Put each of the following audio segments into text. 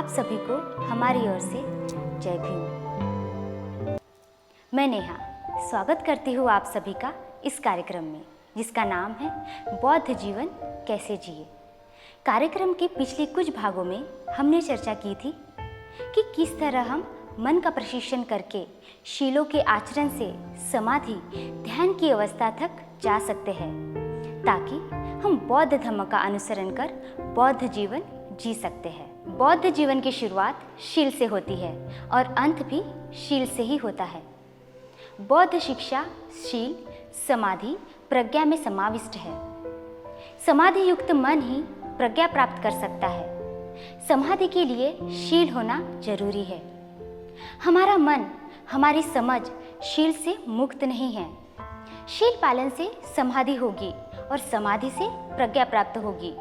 सभी को हमारी ओर से जय भीम। मैं नेहा स्वागत करती हूँ आप सभी का इस कार्यक्रम में, जिसका नाम है बौद्ध जीवन कैसे जिए। कार्यक्रम के पिछले कुछ भागों में हमने चर्चा की थी कि किस तरह हम मन का प्रशिक्षण करके शीलों के आचरण से समाधि ध्यान की अवस्था तक जा सकते हैं, ताकि हम बौद्ध धर्म का अनुसरण कर बौद्ध जीवन जी सकते हैं। बौद्ध जीवन की शुरुआत शील से होती है और अंत भी शील से ही होता है। बौद्ध शिक्षा शील, समाधि, प्रज्ञा में समाविष्ट है। समाधि युक्त मन ही प्रज्ञा प्राप्त कर सकता है। समाधि के लिए शील होना जरूरी है। हमारा मन, हमारी समझ शील से मुक्त नहीं है। शील पालन से समाधि होगी और समाधि से प्रज्ञा प्राप्त होगी।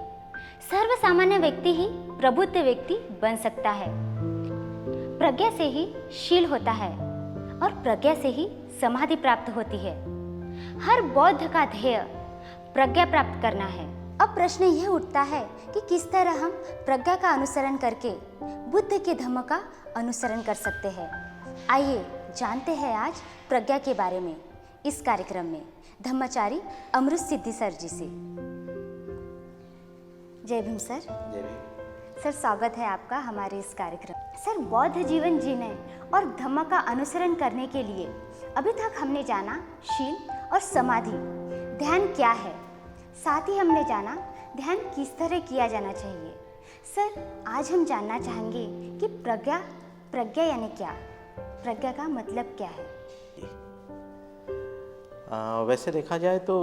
सर्वसामान्य व्यक्ति ही प्रबुद्ध व्यक्ति बन सकता है। प्रज्ञा से ही शील होता है और प्रज्ञा से ही समाधि प्राप्त होती है। हर बौद्ध का ध्येय प्रज्ञा प्राप्त करना है। अब प्रश्न यह उठता है कि किस तरह हम प्रज्ञा का अनुसरण करके बुद्ध के धम्म का अनुसरण कर सकते हैं। आइए जानते हैं आज प्रज्ञा के बारे में इस कार्यक्रम में धम्माचारी अमृत सिद्धि सर जी से। जय भीम सर। जय भीम। सर, स्वागत है आपका हमारे इस कार्यक्रम। सर, बौद्ध जीवन जीने और धम्म का अनुसरण करने के लिए अभी तक हमने जाना शील और समाधि ध्यान क्या है, साथ ही हमने जाना ध्यान किस तरह किया जाना चाहिए। सर, आज हम जानना चाहेंगे कि प्रज्ञा यानी क्या, प्रज्ञा का मतलब क्या है। वैसे देखा जाए तो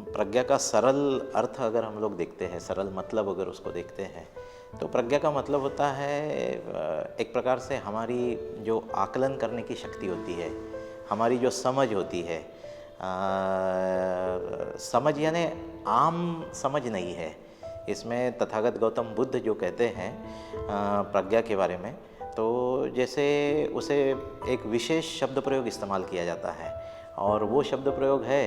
प्रज्ञा का सरल अर्थ अगर हम लोग देखते हैं, सरल मतलब अगर उसको देखते हैं, तो प्रज्ञा का मतलब होता है एक प्रकार से हमारी जो आकलन करने की शक्ति होती है, हमारी जो समझ होती है। समझ यानी आम समझ नहीं है। इसमें तथागत गौतम बुद्ध जो कहते हैं प्रज्ञा के बारे में, तो जैसे उसे एक विशेष शब्द प्रयोग इस्तेमाल किया जाता है, और वो शब्द प्रयोग है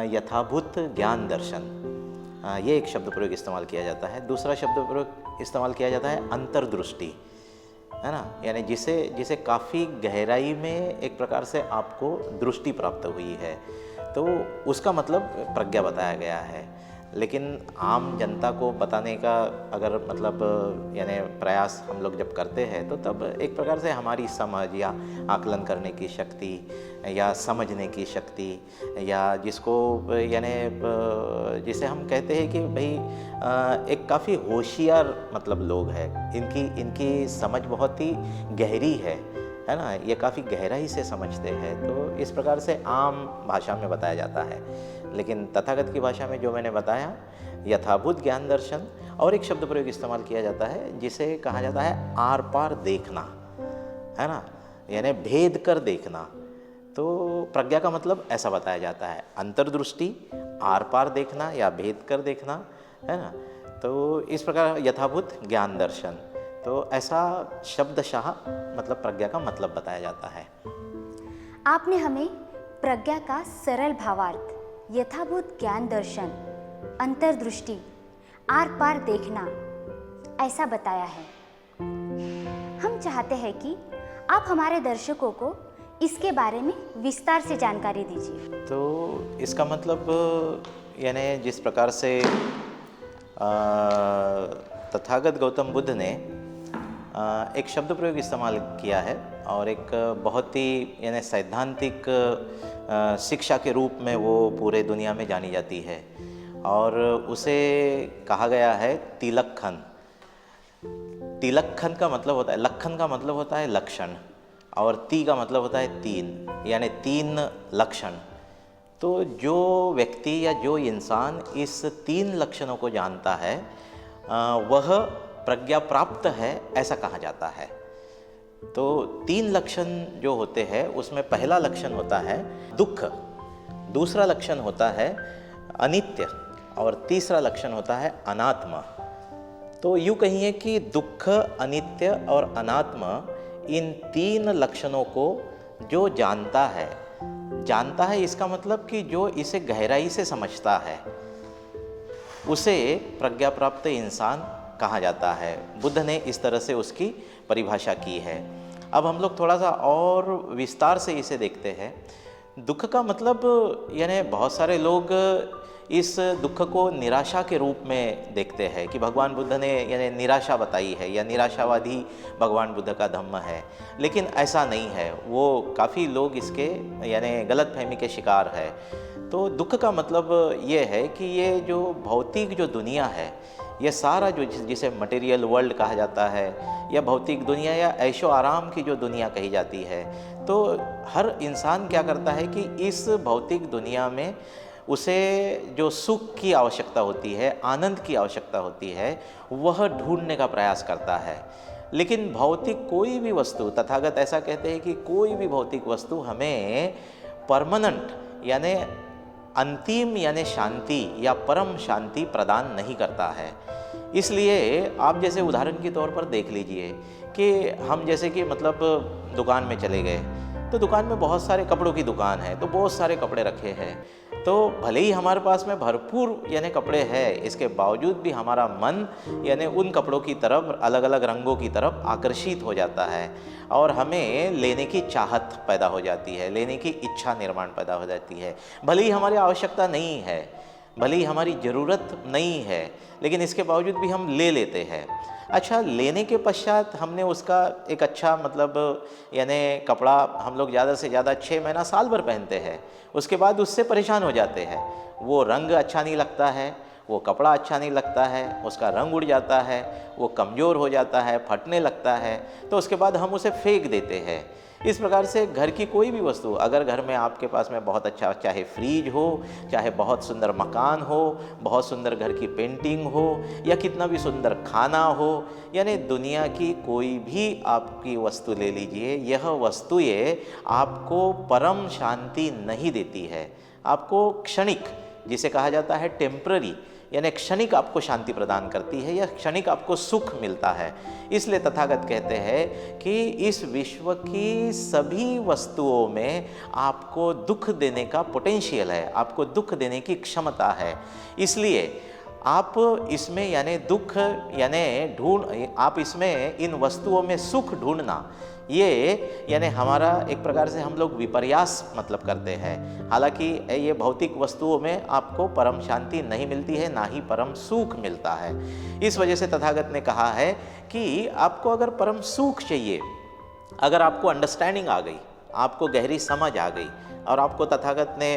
यथाभूत ज्ञान दर्शन। ये एक शब्द प्रयोग इस्तेमाल किया जाता है। दूसरा शब्द प्रयोग इस्तेमाल किया जाता है अंतर्दृष्टि, है ना, यानी जिसे काफ़ी गहराई में एक प्रकार से आपको दृष्टि प्राप्त हुई है, तो उसका मतलब प्रज्ञा बताया गया है। लेकिन आम जनता को बताने का अगर मतलब यानी प्रयास हम लोग जब करते हैं, तो तब एक प्रकार से हमारी समझ या आकलन करने की शक्ति या समझने की शक्ति, या जिसको यानी जिसे हम कहते हैं कि भाई एक काफ़ी होशियार मतलब लोग हैं, इनकी समझ बहुत ही गहरी है ना, ये काफ़ी गहराई से समझते हैं। तो इस प्रकार से आम भाषा में बताया जाता है। लेकिन तथागत की भाषा में जो मैंने बताया यथाभूत ज्ञान दर्शन, और एक शब्द प्रयोग इस्तेमाल किया जाता है जिसे कहा जाता है आर पार देखना, है ना, यानी भेद कर देखना। तो प्रज्ञा का मतलब ऐसा बताया जाता है, अंतर्दृष्टि, आर पार देखना या भेद कर देखना, है ना। तो इस प्रकार यथाभूत ज्ञान दर्शन, तो ऐसा शब्दशः मतलब प्रज्ञा का मतलब बताया जाता है। आपने हमें प्रज्ञा का सरल भावार्थ यथाभूत ज्ञान दर्शन, अंतर्दृष्टि, आर पार देखना ऐसा बताया है। हम चाहते हैं कि आप हमारे दर्शकों को इसके बारे में विस्तार से जानकारी दीजिए। तो इसका मतलब यानी जिस प्रकार से तथागत गौतम बुद्ध ने एक शब्द प्रयोग इस्तेमाल किया है, और एक बहुत ही यानी सैद्धांतिक शिक्षा के रूप में वो पूरे दुनिया में जानी जाती है, और उसे कहा गया है तिलक्खन। तिलक्खन का मतलब होता है, लक्खन का मतलब होता है लक्षण, और ती का मतलब होता है तीन, यानी तीन लक्षण। तो जो व्यक्ति या जो इंसान इस तीन लक्षणों को जानता है वह प्रज्ञा प्राप्त है, ऐसा कहा जाता है। तो तीन लक्षण जो होते हैं, उसमें पहला लक्षण होता है दुख, दूसरा लक्षण होता है अनित्य, और तीसरा लक्षण होता है अनात्मा। तो यूँ कहिए कि दुख, अनित्य और अनात्मा, इन तीन लक्षणों को जो जानता है, इसका मतलब कि जो इसे गहराई से समझता है, उसे प्रज्ञा प्राप्त इंसान कहा जाता है। बुद्ध ने इस तरह से उसकी परिभाषा की है। अब हम लोग थोड़ा सा और विस्तार से इसे देखते हैं। दुख का मतलब यानी बहुत सारे लोग इस दुख को निराशा के रूप में देखते हैं कि भगवान बुद्ध ने यानी निराशा बताई है या निराशावादी भगवान बुद्ध का धम्म है, लेकिन ऐसा नहीं है। वो काफ़ी लोग इसके यानी गलतफहमी के शिकार है। तो दुख का मतलब ये है कि ये जो भौतिक जो दुनिया है, ये सारा जो जिसे मटेरियल वर्ल्ड कहा जाता है या भौतिक दुनिया या ऐशो आराम की जो दुनिया कही जाती है, तो हर इंसान क्या करता है कि इस भौतिक दुनिया में उसे जो सुख की आवश्यकता होती है, आनंद की आवश्यकता होती है, वह ढूंढने का प्रयास करता है। लेकिन भौतिक कोई भी वस्तु, तथागत ऐसा कहते हैं कि कोई भी भौतिक वस्तु हमें परमानेंट यानी अंतिम यानी शांति या परम शांति प्रदान नहीं करता है। इसलिए आप जैसे उदाहरण के तौर पर देख लीजिए कि हम जैसे कि मतलब दुकान में चले गए, तो दुकान में बहुत सारे कपड़ों की दुकान है, तो बहुत सारे कपड़े रखे हैं। तो भले ही हमारे पास में भरपूर यानी कपड़े हैं, इसके बावजूद भी हमारा मन यानी उन कपड़ों की तरफ, अलग अलग रंगों की तरफ आकर्षित हो जाता है और हमें लेने की चाहत पैदा हो जाती है, लेने की इच्छा निर्माण पैदा हो जाती है। भले ही हमारी आवश्यकता नहीं है, भले ही हमारी ज़रूरत नहीं है, लेकिन इसके बावजूद भी हम ले लेते हैं। अच्छा, लेने के पश्चात हमने उसका एक अच्छा मतलब यानी कपड़ा हम लोग ज़्यादा से ज़्यादा 6 महीना साल भर पहनते हैं, उसके बाद उससे परेशान हो जाते हैं। वो रंग अच्छा नहीं लगता है, वो कपड़ा अच्छा नहीं लगता है, उसका रंग उड़ जाता है, वो कमज़ोर हो जाता है, फटने लगता है, तो उसके बाद हम उसे फेंक देते हैं। इस प्रकार से घर की कोई भी वस्तु, अगर घर में आपके पास में बहुत अच्छा, चाहे फ्रीज हो, चाहे बहुत सुंदर मकान हो, बहुत सुंदर घर की पेंटिंग हो या कितना भी सुंदर खाना हो, यानी दुनिया की कोई भी आपकी वस्तु ले लीजिए, यह वस्तुएं आपको परम शांति नहीं देती है। आपको क्षणिक, जिसे कहा जाता है टेम्पररी, यानी क्षणिक आपको शांति प्रदान करती है या क्षणिक आपको सुख मिलता है। इसलिए तथागत कहते हैं कि इस विश्व की सभी वस्तुओं में आपको दुख देने का पोटेंशियल है, आपको दुख देने की क्षमता है। इसलिए आप इसमें यानी दुख यानी आप इसमें इन वस्तुओं में सुख ढूंढना, ये यानी हमारा एक प्रकार से हम लोग विपर्यास मतलब करते हैं। हालांकि ये भौतिक वस्तुओं में आपको परम शांति नहीं मिलती है, ना ही परम सुख मिलता है। इस वजह से तथागत ने कहा है कि आपको अगर परम सुख चाहिए, अगर आपको अंडरस्टैंडिंग आ गई, आपको गहरी समझ आ गई और आपको तथागत ने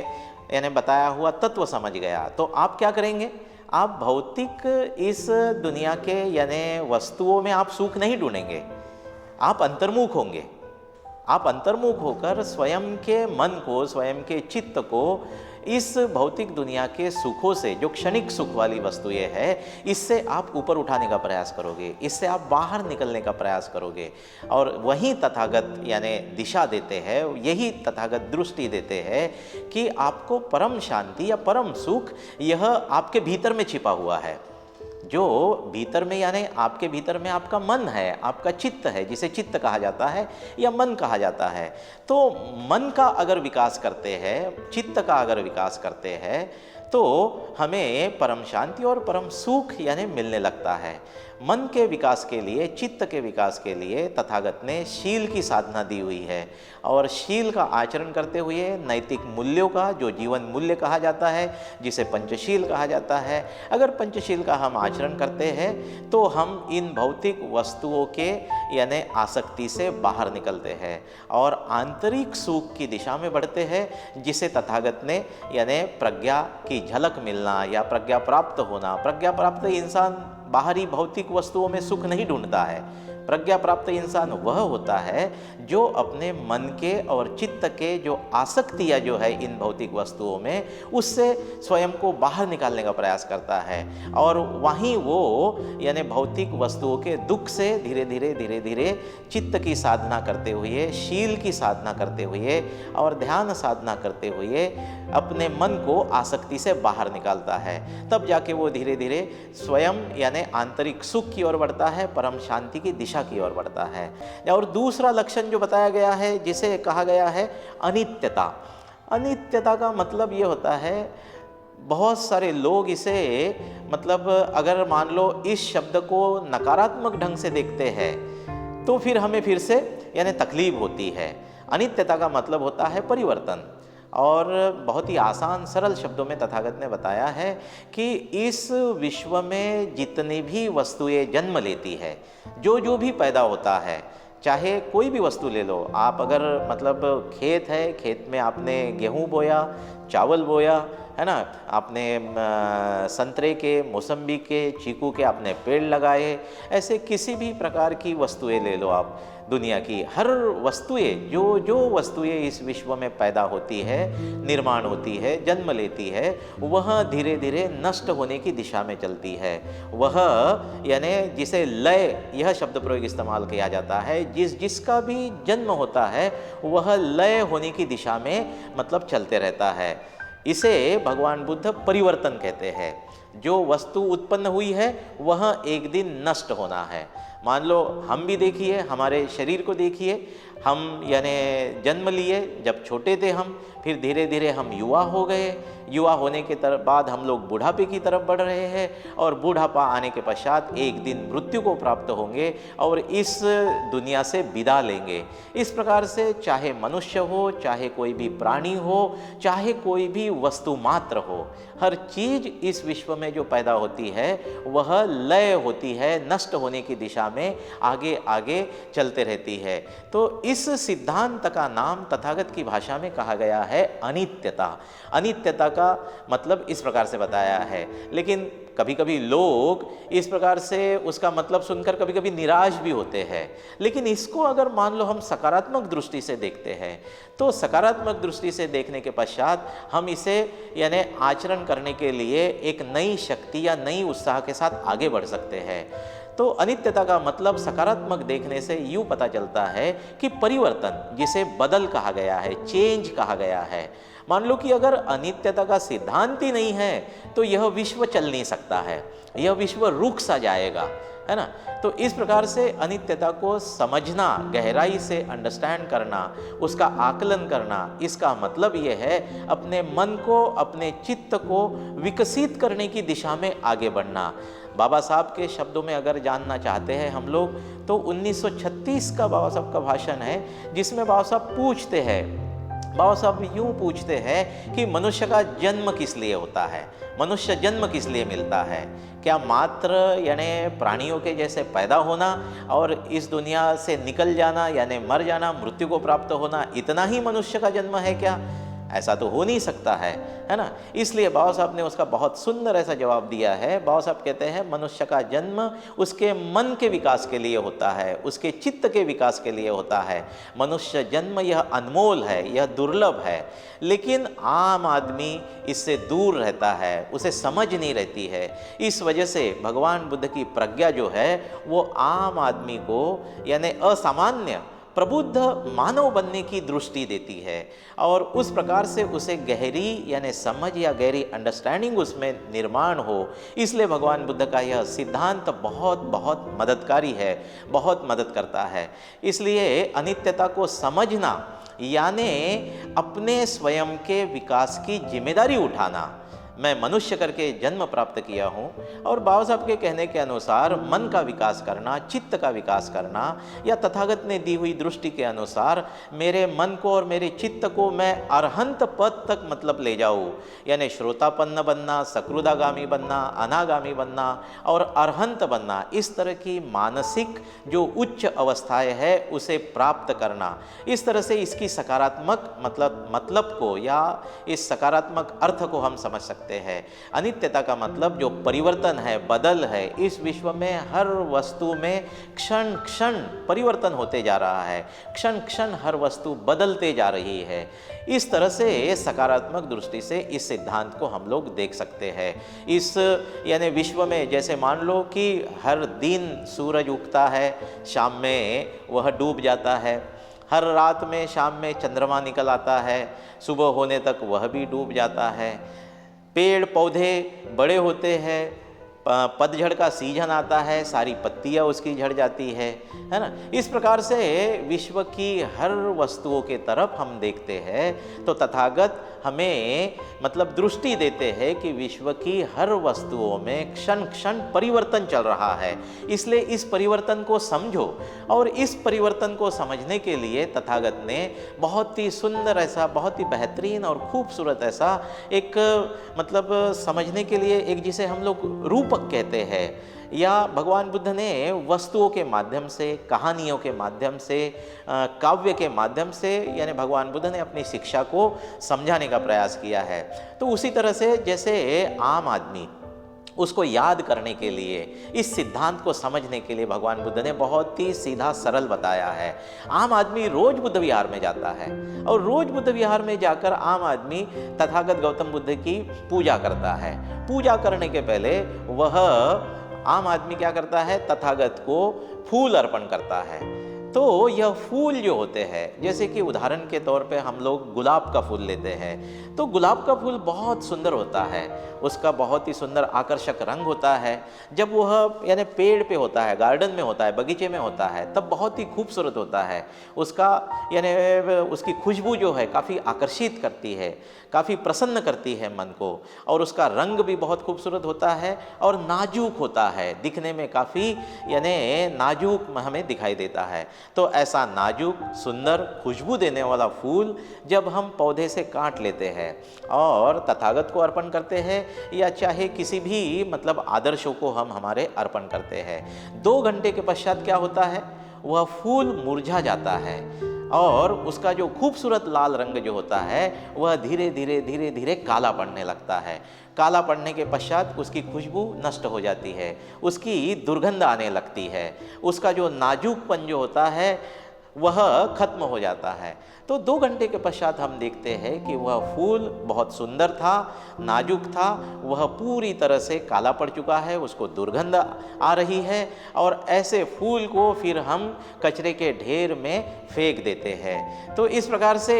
यानी बताया हुआ तत्व समझ गया, तो आप क्या करेंगे? आप भौतिक इस दुनिया के यानी वस्तुओं में आप सुख नहीं ढूंढेंगे, आप अंतर्मुख होंगे। आप अंतर्मुख होकर स्वयं के मन को, स्वयं के चित्त को इस भौतिक दुनिया के सुखों से, जो क्षणिक सुख वाली वस्तुएं है, इससे आप ऊपर उठाने का प्रयास करोगे, इससे आप बाहर निकलने का प्रयास करोगे। और वही तथागत यानी दिशा देते हैं, यही तथागत दृष्टि देते हैं कि आपको परम शांति या परम सुख यह आपके भीतर में छिपा हुआ है। जो भीतर में यानी आपके भीतर में आपका मन है, आपका चित्त है, जिसे चित्त कहा जाता है या मन कहा जाता है। तो मन का अगर विकास करते हैं, चित्त का अगर विकास करते हैं, तो हमें परम शांति और परम सुख यानी मिलने लगता है। मन के विकास के लिए, चित्त के विकास के लिए तथागत ने शील की साधना दी हुई है और शील का आचरण करते हुए नैतिक मूल्यों का, जो जीवन मूल्य कहा जाता है, जिसे पंचशील कहा जाता है, अगर पंचशील का हम आचरण करते हैं तो हम इन भौतिक वस्तुओं के यानी आसक्ति से बाहर निकलते हैं और आंतरिक सुख की दिशा में बढ़ते हैं, जिसे तथागत ने यानी प्रज्ञा की झलक मिलना या प्रज्ञा प्राप्त होना। प्रज्ञा प्राप्त इंसान बाहरी भौतिक वस्तुओं में सुख नहीं ढूंढता है। प्रज्ञा प्राप्त इंसान वह होता है जो अपने मन के और चित्त के जो आसक्तियाँ जो है इन भौतिक वस्तुओं में, उससे स्वयं को बाहर निकालने का प्रयास करता है और वहीं वो यानी भौतिक वस्तुओं के दुख से धीरे धीरे चित्त की साधना करते हुए, शील की साधना करते हुए और ध्यान साधना करते हुए अपने मन को आसक्ति से बाहर निकालता है। तब जाके वो धीरे धीरे स्वयं यानी आंतरिक सुख की ओर बढ़ता है, परम शांति की दिशा की ओर बढ़ता है। और दूसरा लक्षण जो बताया गया है, जिसे कहा गया है अनित्यता। अनित्यता का मतलब ये होता है बहुत सारे लोग इसे मतलब अगर मान लो इस शब्द को नकारात्मक ढंग से देखते हैं तो फिर हमें फिर से यानी तकलीफ होती है। अनित्यता का मतलब होता है परिवर्तन, और बहुत ही आसान सरल शब्दों में तथागत ने बताया है कि इस विश्व में जितनी भी वस्तुएं जन्म लेती है, जो भी पैदा होता है, चाहे कोई भी वस्तु ले लो आप, अगर मतलब खेत है, खेत में आपने गेहूं बोया, चावल बोया, है ना, आपने संतरे के, मौसम्बी के, चीकू के आपने पेड़ लगाए, ऐसे किसी भी प्रकार की वस्तुएं ले लो आप, दुनिया की हर वस्तुएं, जो वस्तुएं इस विश्व में पैदा होती है, निर्माण होती है, जन्म लेती है, वह धीरे धीरे नष्ट होने की दिशा में चलती है। वह यानी जिसे लय, यह शब्द प्रयोग इस्तेमाल किया जाता है, जिसका भी जन्म होता है वह लय होने की दिशा में मतलब चलते रहता है। इसे भगवान बुद्ध परिवर्तन कहते हैं। जो वस्तु उत्पन्न हुई है वह एक दिन नष्ट होना है। मान लो हम भी देखिए, हमारे शरीर को देखिए, हम यानी जन्म लिए जब छोटे थे हम, फिर धीरे धीरे हम युवा हो गए, युवा होने के बाद हम लोग बुढ़ापे की तरफ बढ़ रहे हैं, और बुढ़ापा आने के पश्चात एक दिन मृत्यु को प्राप्त होंगे और इस दुनिया से विदा लेंगे। इस प्रकार से चाहे मनुष्य हो, चाहे कोई भी प्राणी हो, चाहे कोई भी वस्तु मात्र हो, हर चीज इस विश्व में जो पैदा होती है वह लय होती है, नष्ट होने की दिशा में आगे आगे चलते रहती है। तो इस सिद्धांत का नाम तथागत की भाषा में कहा गया है अनित्यता। अनित्यता का मतलब इस प्रकार से बताया है, लेकिन कभी कभी लोग इस प्रकार से उसका मतलब सुनकर कभी कभी निराश भी होते हैं। लेकिन इसको अगर मान लो हम सकारात्मक दृष्टि से देखते हैं, तो सकारात्मक दृष्टि से देखने के पश्चात हम इसे यानी आचरण करने के लिए एक नई शक्ति या नई उत्साह के साथ आगे बढ़ सकते हैं। तो अनित्यता का मतलब सकारात्मक देखने से यूँ पता चलता है कि परिवर्तन, जिसे बदल कहा गया है, चेंज कहा गया है। मान लो कि अगर अनित्यता का सिद्धांत ही नहीं है तो यह विश्व चल नहीं सकता है, यह विश्व रुक सा जाएगा, है ना। तो इस प्रकार से अनित्यता को समझना, गहराई से अंडरस्टैंड करना, उसका आकलन करना, इसका मतलब ये है अपने मन को, अपने चित्त को विकसित करने की दिशा में आगे बढ़ना। बाबा साहब के शब्दों में अगर जानना चाहते हैं हम लोग, तो 1936 का बाबा साहब का भाषण है, जिसमें बाबा साहब पूछते हैं, बाबा साहब यूँ पूछते हैं कि मनुष्य का जन्म किस लिए होता है, मनुष्य जन्म किस लिए मिलता है? क्या मात्र यानी प्राणियों के जैसे पैदा होना और इस दुनिया से निकल जाना यानी मर जाना, मृत्यु को प्राप्त होना, इतना ही मनुष्य का जन्म है क्या? ऐसा तो हो नहीं सकता है ना। इसलिए बाबा साहब ने उसका बहुत सुंदर ऐसा जवाब दिया है। बाबा साहब कहते हैं मनुष्य का जन्म उसके मन के विकास के लिए होता है, उसके चित्त के विकास के लिए होता है। मनुष्य जन्म यह अनमोल है, यह दुर्लभ है, लेकिन आम आदमी इससे दूर रहता है, उसे समझ नहीं रहती है। इस वजह से भगवान बुद्ध की प्रज्ञा जो है वो आम आदमी को यानी असामान्य प्रबुद्ध मानव बनने की दृष्टि देती है, और उस प्रकार से उसे गहरी यानी समझ या गहरी अंडरस्टैंडिंग उसमें निर्माण हो। इसलिए भगवान बुद्ध का यह सिद्धांत बहुत बहुत मददकारी है, बहुत मदद करता है। इसलिए अनित्यता को समझना यानी अपने स्वयं के विकास की जिम्मेदारी उठाना। मैं मनुष्य करके जन्म प्राप्त किया हूँ, और बाबा साहब के कहने के अनुसार मन का विकास करना, चित्त का विकास करना, या तथागत ने दी हुई दृष्टि के अनुसार मेरे मन को और मेरे चित्त को मैं अरहंत पद तक मतलब ले जाऊँ, यानी श्रोतापन्न बनना, सकृदागामी बनना, अनागामी बनना और अरहंत बनना, इस तरह की मानसिक जो उच्च अवस्थाएं है उसे प्राप्त करना। इस तरह से इसकी सकारात्मक मतलब को या इस सकारात्मक अर्थ को हम समझ सकते हैं। अनित्यता का मतलब जो परिवर्तन है, बदल है। इस विश्व में हर वस्तु में क्षण क्षण परिवर्तन होते जा रहा है, क्षण क्षण हर वस्तु बदलते जा रही है। इस तरह से सकारात्मक दृष्टि से इस सिद्धांत को हम लोग देख सकते हैं। इस यानी विश्व में जैसे मान लो कि हर दिन सूरज उगता है, शाम में वह डूब जाता है, हर रात में शाम में चंद्रमा निकल आता है, सुबह होने तक वह भी डूब जाता है। पेड़ पौधे बड़े होते हैं, पतझड़ का सीजन आता है, सारी पत्तियां उसकी झड़ जाती है ना। इस प्रकार से विश्व की हर वस्तुओं के तरफ हम देखते हैं तो तथागत हमें मतलब दृष्टि देते हैं कि विश्व की हर वस्तुओं में क्षण क्षण परिवर्तन चल रहा है। इसलिए इस परिवर्तन को समझो, और इस परिवर्तन को समझने के लिए तथागत ने बहुत ही सुंदर ऐसा, बहुत ही बेहतरीन और खूबसूरत ऐसा एक मतलब समझने के लिए एक, जिसे हम लोग रूपक कहते हैं, या भगवान बुद्ध ने वस्तुओं के माध्यम से, कहानियों के माध्यम से, काव्य के माध्यम से, यानी भगवान बुद्ध ने अपनी शिक्षा को समझाने का प्रयास किया है। तो उसी तरह से जैसे आम आदमी उसको याद करने के लिए, इस सिद्धांत को समझने के लिए भगवान बुद्ध ने बहुत ही सीधा सरल बताया है। आम आदमी रोज बुद्ध विहार में जाता है, और रोज बुद्ध विहार में जाकर आम आदमी तथागत गौतम बुद्ध की पूजा करता है। पूजा करने के पहले वह आम आदमी क्या करता है, तथागत को फूल अर्पण करता है। तो यह फूल जो होते हैं, जैसे कि उदाहरण के तौर पे हम लोग गुलाब का फूल लेते हैं, तो गुलाब का फूल बहुत सुंदर होता है, उसका बहुत ही सुंदर आकर्षक रंग होता है। जब वह यानी पेड़ पे होता है, गार्डन में होता है, बगीचे में होता है, तब बहुत ही खूबसूरत होता है। उसका यानी उसकी खुशबू जो है काफ़ी आकर्षित करती है, काफ़ी प्रसन्न करती है मन को, और उसका रंग भी बहुत खूबसूरत होता है और नाजुक होता है, दिखने में काफ़ी यानी नाजुक हमें दिखाई देता है। तो ऐसा नाजुक, सुंदर, खुशबू देने वाला फूल जब हम पौधे से काट लेते हैं और तथागत को अर्पण करते हैं, या चाहे किसी भी मतलब आदर्शों को हम हमारे अर्पण करते हैं, 2 घंटे के पश्चात क्या होता है, वह फूल मुरझा जाता है, और उसका जो खूबसूरत लाल रंग जो होता है वह धीरे धीरे धीरे धीरे काला पड़ने लगता है। काला पड़ने के पश्चात उसकी खुशबू नष्ट हो जाती है, उसकी दुर्गंध आने लगती है, उसका जो नाजुकपन जो होता है वह खत्म हो जाता है। तो 2 घंटे के पश्चात हम देखते हैं कि वह फूल बहुत सुंदर था, नाजुक था, वह पूरी तरह से काला पड़ चुका है, उसको दुर्गंध आ रही है, और ऐसे फूल को फिर हम कचरे के ढेर में फेंक देते हैं। तो इस प्रकार से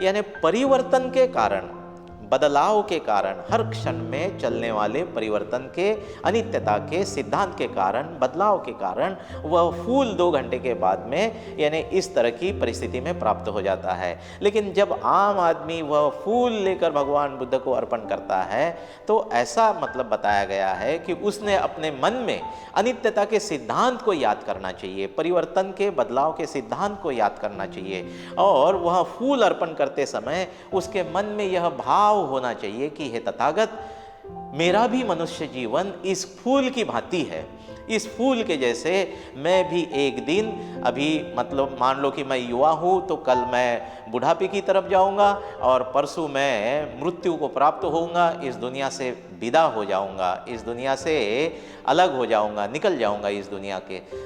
यानी परिवर्तन के कारण, बदलाव के कारण, हर क्षण में चलने वाले परिवर्तन के, अनित्यता के सिद्धांत के कारण, बदलाव के कारण वह फूल 2 घंटे के बाद में यानी इस तरह की परिस्थिति में प्राप्त हो जाता है। लेकिन जब आम आदमी वह फूल लेकर भगवान बुद्ध को अर्पण करता है तो ऐसा मतलब बताया गया है कि उसने अपने मन में अनित्यता के सिद्धांत को याद करना चाहिए, परिवर्तन के, बदलाव के सिद्धांत को याद करना चाहिए, और वह फूल अर्पण करते समय उसके मन में यह भाव होना चाहिए कि हे तथागत, मेरा भी मनुष्य जीवन इस फूल की भांति है, इस फूल के जैसे मैं भी एक दिन, अभी मतलब मान लो कि मैं युवा हूँ तो कल मैं बुढ़ापे की तरफ जाऊँगा, और परसों मैं मृत्यु को प्राप्त होऊंगा, इस दुनिया से विदा हो जाऊँगा, इस दुनिया से अलग हो जाऊँगा, निकल जाऊँगा इस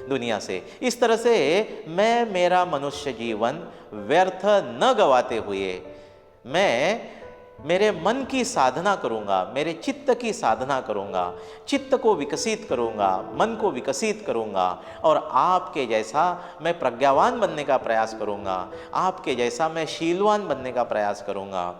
दुनिया से। इस तरह से मैं मेरा मनुष्य जीवन व्यर्थ न गवाते हुए मैं मेरे मन की साधना करूँगा, मेरे चित्त की साधना करूँगा, चित्त को विकसित करूँगा, मन को विकसित करूँगा, और आपके जैसा मैं प्रज्ञावान बनने का प्रयास करूँगा, आपके जैसा मैं शीलवान बनने का प्रयास करूँगा,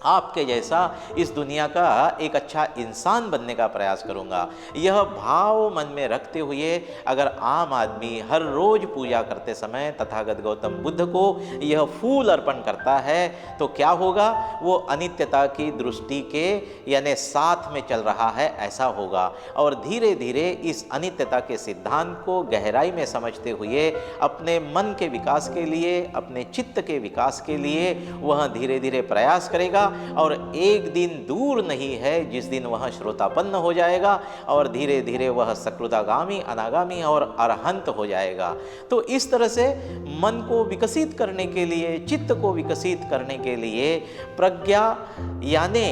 आपके जैसा इस दुनिया का एक अच्छा इंसान बनने का प्रयास करूँगा। यह भाव मन में रखते हुए अगर आम आदमी हर रोज पूजा करते समय तथागत गौतम बुद्ध को यह फूल अर्पण करता है तो क्या होगा, वो अनित्यता की दृष्टि के यानी साथ में चल रहा है ऐसा होगा, और धीरे धीरे इस अनित्यता के सिद्धांत को गहराई में समझते हुए अपने मन के विकास के लिए, अपने चित्त के विकास के लिए वह धीरे धीरे प्रयास करेगा, और एक दिन दूर नहीं है जिस दिन वह श्रोतापन्न हो जाएगा और धीरे धीरे वह सकृदागामी, अनागामी और अरहंत हो जाएगा। तो इस तरह से मन को विकसित करने के लिए, चित्त को विकसित करने के लिए प्रज्ञा यानी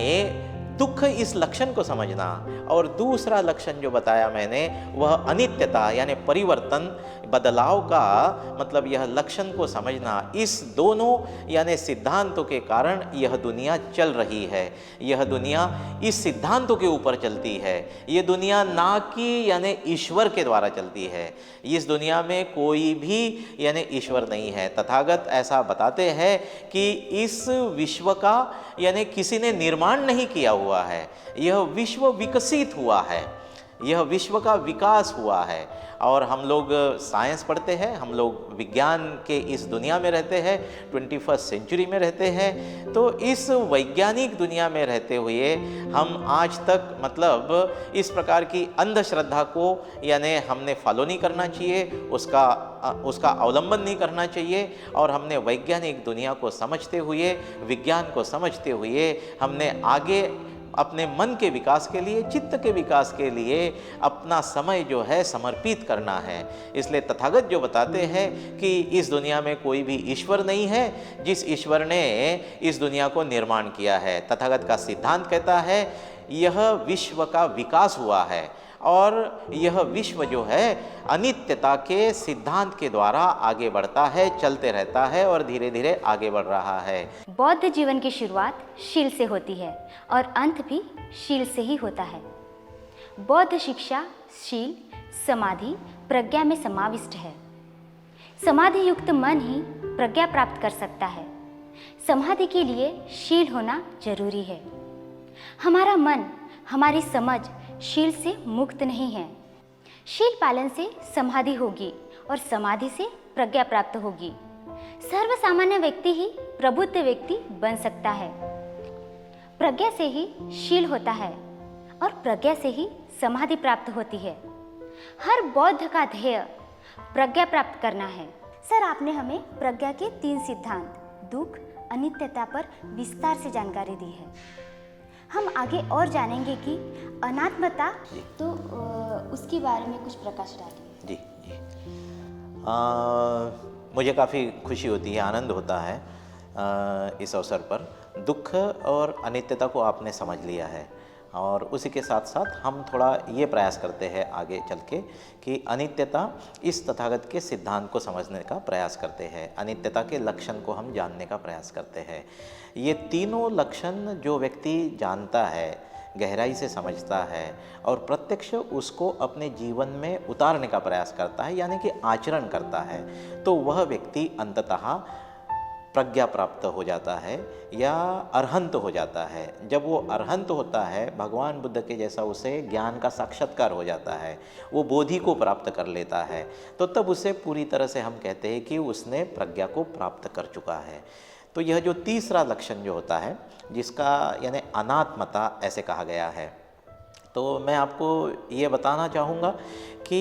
दुख, इस लक्षण को समझना, और दूसरा लक्षण जो बताया मैंने वह अनित्यता यानी परिवर्तन, बदलाव का मतलब यह लक्षण को समझना, इस दोनों यानी सिद्धांतों के कारण यह दुनिया चल रही है। यह दुनिया इस सिद्धांतों के ऊपर चलती है। यह दुनिया ना कि यानी ईश्वर के द्वारा चलती है। इस दुनिया में कोई भी यानी ईश्वर नहीं है। तथागत ऐसा बताते हैं कि इस विश्व का यानी किसी ने निर्माण नहीं किया हुआ है, यह विश्व विकसित हुआ है। यह विश्व का विकास हुआ है। और हम लोग साइंस पढ़ते हैं, हम लोग विज्ञान के इस दुनिया में रहते हैं, 21वीं सेंचुरी में रहते हैं। तो इस वैज्ञानिक दुनिया में रहते हुए हम आज तक मतलब इस प्रकार की अंधश्रद्धा को यानी हमने फॉलो नहीं करना चाहिए, उसका अवलंबन नहीं करना चाहिए। और हमने वैज्ञानिक दुनिया को समझते हुए, विज्ञान को समझते हुए हमने आगे अपने मन के विकास के लिए, चित्त के विकास के लिए अपना समय जो है समर्पित करना है। इसलिए तथागत जो बताते हैं कि इस दुनिया में कोई भी ईश्वर नहीं है, जिस ईश्वर ने इस दुनिया को निर्माण किया है। तथागत का सिद्धांत कहता है यह विश्व का विकास हुआ है और यह विश्व जो है अनित्यता के सिद्धांत के द्वारा आगे बढ़ता है, चलते रहता है और धीरे धीरे आगे बढ़ रहा है। बौद्ध जीवन की शुरुआत शील से होती है और अंत भी शील से ही होता है। बौद्ध शिक्षा शील, समाधि, प्रज्ञा में समाविष्ट है। समाधि युक्त मन ही प्रज्ञा प्राप्त कर सकता है। समाधि के लिए शील होना जरूरी है। हमारा मन, हमारी समझ शील से मुक्त नहीं है। शील पालन से समाधि होगी और समाधि से प्रज्ञा प्राप्त होगी। सर्वसामान्य व्यक्ति ही प्रबुद्ध व्यक्ति बन सकता है। प्रज्ञा से ही शील होता है और प्रज्ञा से ही समाधि प्राप्त होती है। हर बौद्ध का ध्येय प्रज्ञा प्राप्त करना है। सर, आपने हमें प्रज्ञा के 3 सिद्धांत, दुख, अनित्यता पर विस्तार से जानकारी दी है। हम आगे और जानेंगे कि अनात्मता, तो उसके बारे में कुछ प्रकाश डालिए। जी जी, मुझे काफ़ी खुशी होती है, आनंद होता है इस अवसर पर। दुख और अनित्यता को आपने समझ लिया है और उसी के साथ साथ हम थोड़ा ये प्रयास करते हैं आगे चल के कि अनित्यता, इस तथागत के सिद्धांत को समझने का प्रयास करते हैं। अनित्यता के लक्षण को हम जानने का प्रयास करते हैं। ये तीनों लक्षण जो व्यक्ति जानता है, गहराई से समझता है और प्रत्यक्ष उसको अपने जीवन में उतारने का प्रयास करता है, यानी कि आचरण करता है, तो वह व्यक्ति अंततः प्रज्ञा प्राप्त हो जाता है या अरहंत हो जाता है। जब वो अरहंत होता है, भगवान बुद्ध के जैसा उसे ज्ञान का साक्षात्कार हो जाता है, वो बोधि को प्राप्त कर लेता है, तो तब उसे पूरी तरह से हम कहते हैं कि उसने प्रज्ञा को प्राप्त कर चुका है। तो यह जो तीसरा लक्षण जो होता है, जिसका यानी अनात्मता ऐसे कहा गया है, तो मैं आपको ये बताना चाहूँगा कि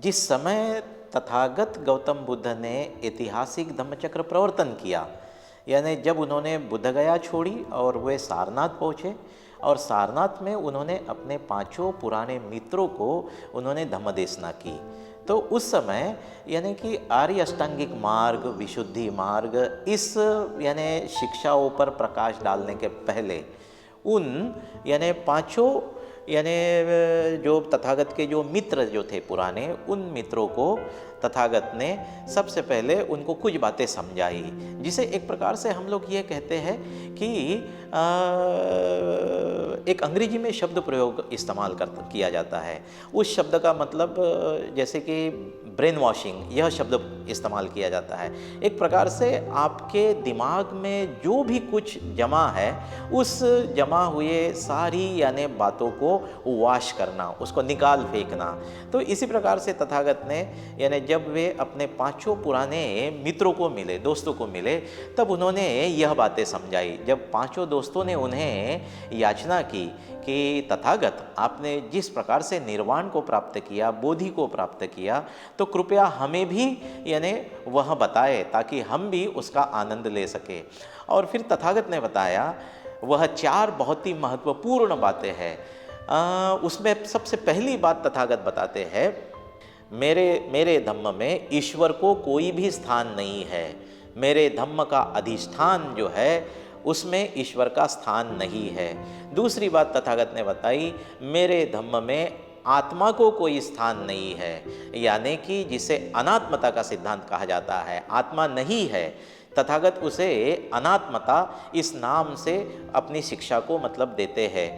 जिस समय तथागत गौतम बुद्ध ने ऐतिहासिक धम्मचक्र प्रवर्तन किया, यानी जब उन्होंने बुद्ध गया छोड़ी और वे सारनाथ पहुँचे और सारनाथ में उन्होंने अपने 5 पुराने मित्रों को उन्होंने धम्मदेशना की, तो उस समय यानी कि आर्य अष्टांगिक मार्ग, विशुद्धि मार्ग, इस यानी शिक्षाओं पर प्रकाश डालने के पहले उन यानी 5 यानी जो तथागत के जो मित्र जो थे पुराने, उन मित्रों को तथागत ने सबसे पहले उनको कुछ बातें समझाई, जिसे एक प्रकार से हम लोग ये कहते हैं कि एक अंग्रेजी में शब्द प्रयोग इस्तेमाल किया जाता है। उस शब्द का मतलब जैसे कि ब्रेन वॉशिंग, यह शब्द इस्तेमाल किया जाता है। एक प्रकार से आपके दिमाग में जो भी कुछ जमा है, उस जमा हुए सारी यानी बातों को वॉश करना, उसको निकाल फेंकना। तो इसी प्रकार से तथागत ने यानी जब वे अपने 5 पुराने मित्रों को मिले, दोस्तों को मिले, तब उन्होंने यह बातें समझाई। जब 5 दोस्तों ने उन्हें याचना की कि तथागत, आपने जिस प्रकार से निर्वाण को प्राप्त किया, बोधि को प्राप्त किया, तो कृपया हमें भी यानी वह बताए ताकि हम भी उसका आनंद ले सके। और फिर तथागत ने बताया वह 4 बहुत ही महत्वपूर्ण बातें हैं। उसमें सबसे पहली बात तथागत बताते हैं, मेरे धम्म में ईश्वर को कोई भी स्थान नहीं है। मेरे धम्म का अधिष्ठान जो है उसमें ईश्वर का स्थान नहीं है। दूसरी बात तथागत ने बताई, मेरे धम्म में आत्मा को कोई स्थान नहीं है, यानी कि जिसे अनात्मता का सिद्धांत कहा जाता है, आत्मा नहीं है। तथागत उसे अनात्मता इस नाम से अपनी शिक्षा को मतलब देते हैं।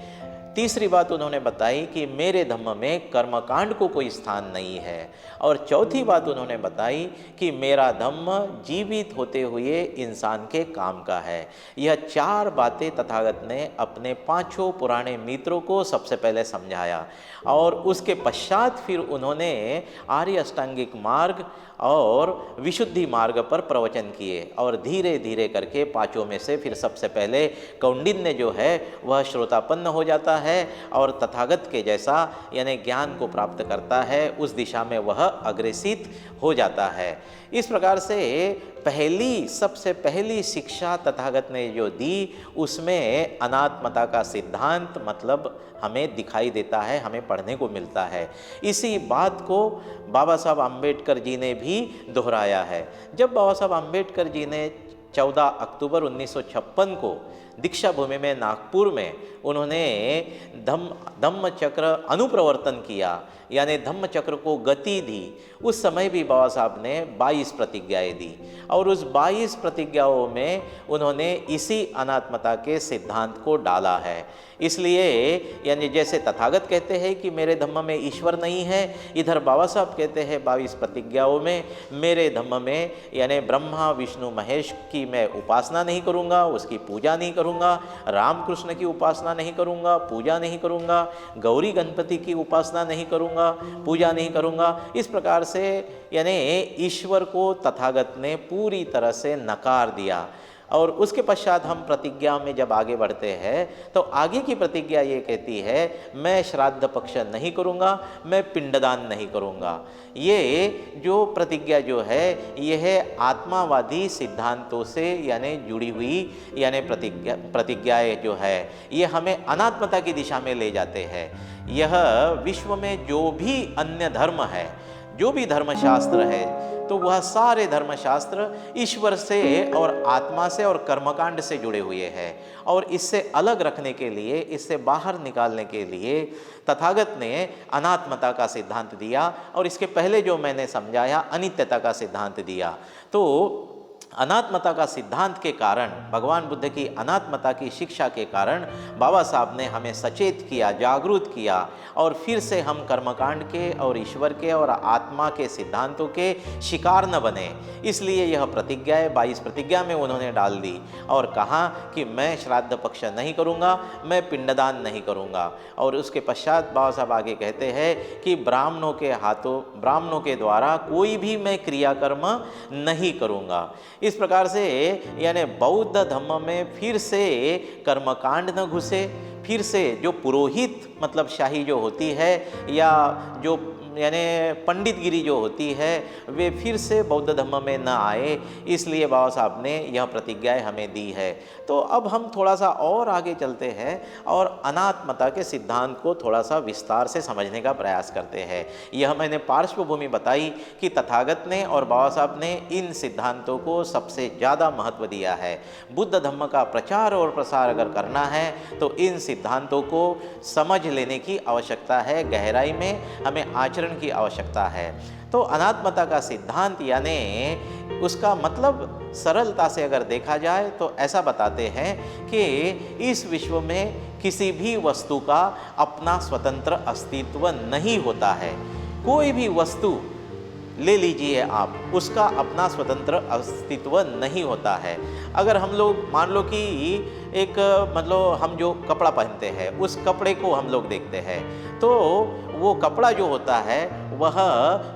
तीसरी बात उन्होंने बताई कि मेरे धम्म में कर्मकांड को कोई स्थान नहीं है। और चौथी बात उन्होंने बताई कि मेरा धम्म जीवित होते हुए इंसान के काम का है। यह 4 बातें तथागत ने अपने 5 पुराने मित्रों को सबसे पहले समझाया और उसके पश्चात फिर उन्होंने आर्य अष्टांगिक मार्ग और विशुद्धि मार्ग पर प्रवचन किए। और धीरे धीरे करके 5 में से फिर सबसे पहले कौंडिन्य जो है वह श्रोतापन्न हो जाता है और तथागत के जैसा यानी ज्ञान को प्राप्त करता है, उस दिशा में वह अग्रेसित हो जाता है। इस प्रकार से सबसे पहली शिक्षा तथागत ने जो दी उसमें अनात्मता का सिद्धांत मतलब हमें दिखाई देता है, हमें पढ़ने को मिलता है। इसी बात को बाबा साहब आम्बेडकर जी ने भी दोहराया है। जब बाबा साहब आम्बेडकर जी ने 14 अक्टूबर 1956 को दीक्षा भूमि में नागपुर में उन्होंने धम्म चक्र अनुप्रवर्तन किया, यानी धम्म चक्र को गति दी, उस समय भी बाबा साहब ने 22 प्रतिज्ञाएं दी और उस 22 प्रतिज्ञाओं में उन्होंने इसी अनात्मता के सिद्धांत को डाला है। इसलिए यानी जैसे तथागत कहते हैं कि मेरे धम्म में ईश्वर नहीं है, इधर बाबा साहब कहते हैं 22 प्रतिज्ञाओं में मेरे धम्म में यानी ब्रह्मा विष्णु महेश की मैं उपासना नहीं करूँगा, उसकी पूजा नहीं करूँगा, रामकृष्ण की उपासना नहीं करूँगा, पूजा नहीं करूँगा, गौरी गणपति की उपासना नहीं करूँगा, पूजा नहीं करूँगा। इस प्रकार से यानी ईश्वर को तथागत ने पूरी तरह से नकार दिया। और उसके पश्चात हम प्रतिज्ञा में जब आगे बढ़ते हैं तो आगे की प्रतिज्ञा ये कहती है मैं श्राद्ध पक्ष नहीं करूँगा, मैं पिंडदान नहीं करूँगा। ये जो प्रतिज्ञा जो है यह आत्मावादी सिद्धांतों से यानी जुड़ी हुई यानी प्रतिज्ञाएं जो है ये हमें अनात्मता की दिशा में ले जाते हैं। यह विश्व में जो भी अन्य धर्म है, जो भी धर्मशास्त्र है, तो वह सारे धर्मशास्त्र ईश्वर से और आत्मा से और कर्मकांड से जुड़े हुए हैं। और इससे अलग रखने के लिए, इससे बाहर निकालने के लिए तथागत ने अनात्मता का सिद्धांत दिया और इसके पहले जो मैंने समझाया अनित्यता का सिद्धांत दिया। तो अनात्मता का सिद्धांत के कारण, भगवान बुद्ध की अनात्मता की शिक्षा के कारण बाबा साहब ने हमें सचेत किया, जागरूक किया और फिर से हम कर्मकांड के और ईश्वर के और आत्मा के सिद्धांतों के शिकार न बने। इसलिए यह प्रतिज्ञाएं 22 प्रतिज्ञा में उन्होंने डाल दी और कहा कि मैं श्राद्ध पक्ष नहीं करूँगा, मैं पिंडदान नहीं करूँगा। और उसके पश्चात बाबा साहब आगे कहते हैं कि ब्राह्मणों के द्वारा कोई भी मैं क्रियाकर्म नहीं करूँगा। इस प्रकार से यानी बौद्ध धम्म में फिर से कर्मकांड न घुसे, फिर से जो पुरोहित मतलब शाही जो होती है या जो यानी पंडितगिरी जो होती है वे फिर से बौद्ध धर्म में न आए, इसलिए बाबा साहब ने यह प्रतिज्ञाएं हमें दी है। तो अब हम थोड़ा सा और आगे चलते हैं और अनात्मता के सिद्धांत को थोड़ा सा विस्तार से समझने का प्रयास करते हैं। यह मैंने पार्श्वभूमि बताई कि तथागत ने और बाबा साहब ने इन सिद्धांतों को सबसे ज़्यादा महत्व दिया है। बुद्ध धर्म का प्रचार और प्रसार अगर करना है तो इन सिद्धांतों को समझ लेने की आवश्यकता है, गहराई में हमें आचरण की आवश्यकता है। तो अनात्मता का सिद्धांत यानी उसका मतलब सरलता से अगर देखा जाए तो ऐसा बताते हैं कि इस विश्व में किसी भी वस्तु का अपना स्वतंत्र अस्तित्व नहीं होता है। कोई भी वस्तु ले लीजिए आप, उसका अपना स्वतंत्र अस्तित्व नहीं होता है। अगर हम लोग मान लो कि एक मतलब हम जो कपड़ा पहनते हैं उस कपड़े को हम लोग देखते हैं तो वो कपड़ा जो होता है वह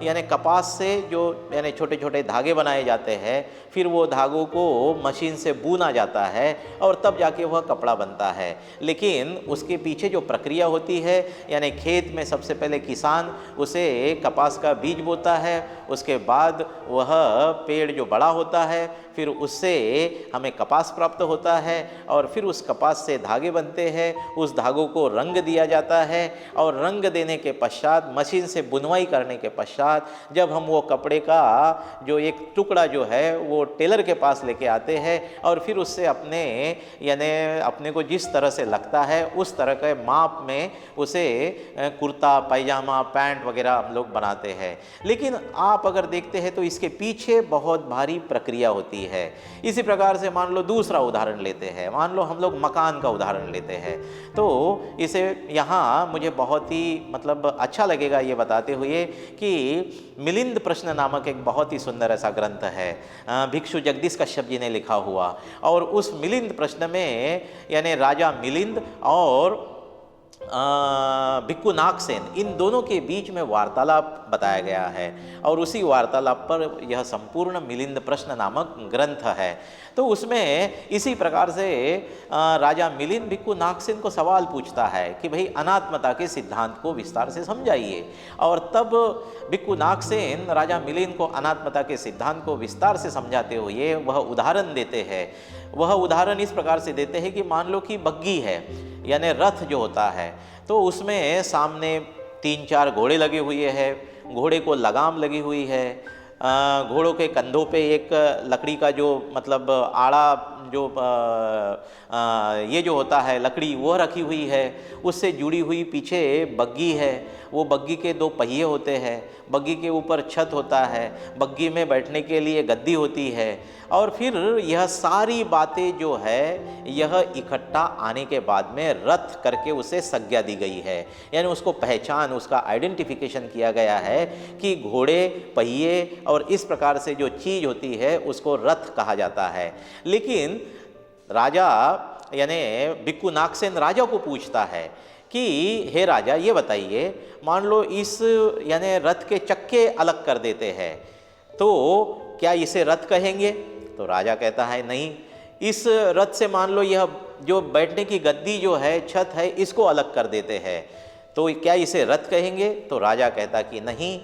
यानी कपास से जो यानी छोटे छोटे धागे बनाए जाते हैं, फिर वो धागों को मशीन से बुना जाता है और तब जाके वह कपड़ा बनता है। लेकिन उसके पीछे जो प्रक्रिया होती है यानी खेत में सबसे पहले किसान उसे कपास का बीज बोता है, उसके बाद वह पेड़ जो बड़ा होता है फिर उससे हमें कपास प्राप्त होता है और फिर उस कपास से धागे बनते हैं, उस धागों को रंग दिया जाता है और रंग देने के के पश्चात, मशीन से बुनवाई करने के पश्चात जब हम वो कपड़े का जो एक टुकड़ा जो है वो टेलर के पास लेके आते हैं और फिर उससे अपने यानी अपने को जिस तरह से लगता है उस तरह के माप में उसे कुर्ता पैजामा पैंट वगैरह हम लोग बनाते हैं। लेकिन आप अगर देखते हैं तो इसके पीछे बहुत भारी प्रक्रिया होती है। इसी प्रकार से मान लो दूसरा उदाहरण लेते हैं, मान लो हम लोग मकान का उदाहरण लेते हैं, तो इसे यहाँ मुझे बहुत ही मतलब अच्छा लगेगा ये बताते हुए कि मिलिंद प्रश्न नामक एक बहुत ही सुंदर ऐसा ग्रंथ है, भिक्षु जगदीश कश्यप जी ने लिखा हुआ। और उस मिलिंद प्रश्न में यानी राजा मिलिंद और भिक्खु नागसेन, इन दोनों के बीच में वार्तालाप बताया गया है और उसी वार्तालाप पर यह संपूर्ण मिलिंद प्रश्न नामक ग्रंथ है। तो उसमें इसी प्रकार से राजा मिलिंद भिक्खु नागसेन को सवाल पूछता है कि भाई अनात्मता के सिद्धांत को विस्तार से समझाइए। और तब भिक्खु नागसेन राजा मिलिंद को अनात्मता के सिद्धांत को विस्तार से समझाते हुए वह उदाहरण देते हैं। वह उदाहरण इस प्रकार से देते हैं कि मान लो कि बग्गी है यानी रथ जो होता है, तो उसमें सामने 3-4 घोड़े लगे हुए हैं, घोड़े को लगाम लगी हुई है, घोड़ों के कंधों पे एक लकड़ी का जो मतलब आड़ा जो ये जो होता है लकड़ी वह रखी हुई है, उससे जुड़ी हुई पीछे बग्गी है, वो बग्गी के 2 पहिए होते हैं, बग्गी के ऊपर छत होता है, बग्गी में बैठने के लिए गद्दी होती है। और फिर यह सारी बातें जो है यह इकट्ठा आने के बाद में रथ करके उसे संज्ञा दी गई है, यानी उसको पहचान, उसका आइडेंटिफिकेशन किया गया है कि घोड़े पहिए और इस प्रकार से जो चीज़ होती है उसको रथ कहा जाता है। लेकिन राजा यानी भिक्खु नागसेन राजा को पूछता है कि हे राजा ये बताइए, मान लो इस यानी रथ के चक्के अलग कर देते हैं तो क्या इसे रथ कहेंगे? तो राजा कहता है नहीं। इस रथ से मान लो यह जो बैठने की गद्दी जो है छत है इसको अलग कर देते हैं तो क्या इसे रथ कहेंगे? तो राजा कहता कि नहीं।